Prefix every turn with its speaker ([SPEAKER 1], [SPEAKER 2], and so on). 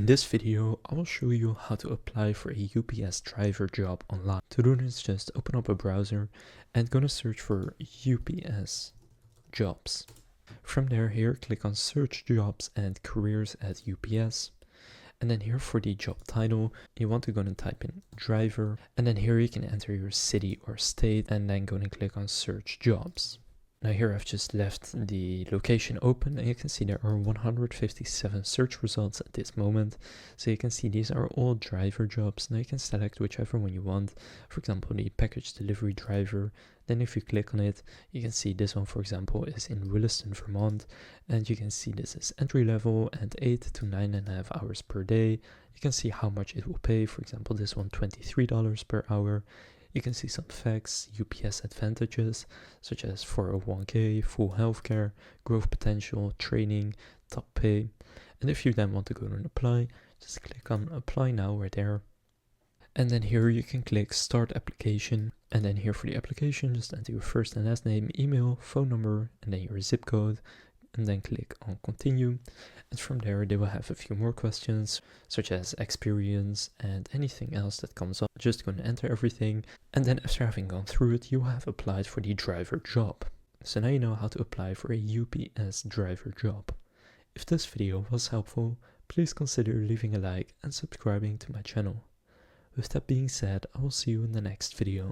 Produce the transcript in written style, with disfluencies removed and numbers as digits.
[SPEAKER 1] In this video, I will show you how to apply for a UPS driver job online. To do this, just open up a browser and gonna search for UPS jobs. From there, here, click on search jobs and careers at UPS. And then here for the job title, you want to go and type in driver. And then here you can enter your city or state and then go and click on search jobs. Now here I've just left the location open and you can see there are 157 search results at this moment. So you can see these are all driver jobs. Now you can select whichever one you want. For example, the package delivery driver. Then if you click on it, you can see this one, for example, is in Williston, Vermont. And you can see this is entry level and 8 to 9.5 hours per day. You can see how much it will pay. For example, this one $23 per hour. You can see some facts, UPS advantages, such as 401k, full healthcare, growth potential, training, top pay. And if you then want to go and apply, just click on apply now right there. And then here you can click start application. And then here for the application, just enter your first and last name, email, phone number, and then your zip code. And then click on continue. And from there they will have a few more questions such as experience and anything else that comes up. Just going to enter everything, and then after having gone through it, you have applied for the driver job. So now you know how to apply for a UPS driver job. If this video was helpful, please consider leaving a like and subscribing to my channel. With that being said, I will see you in the next video.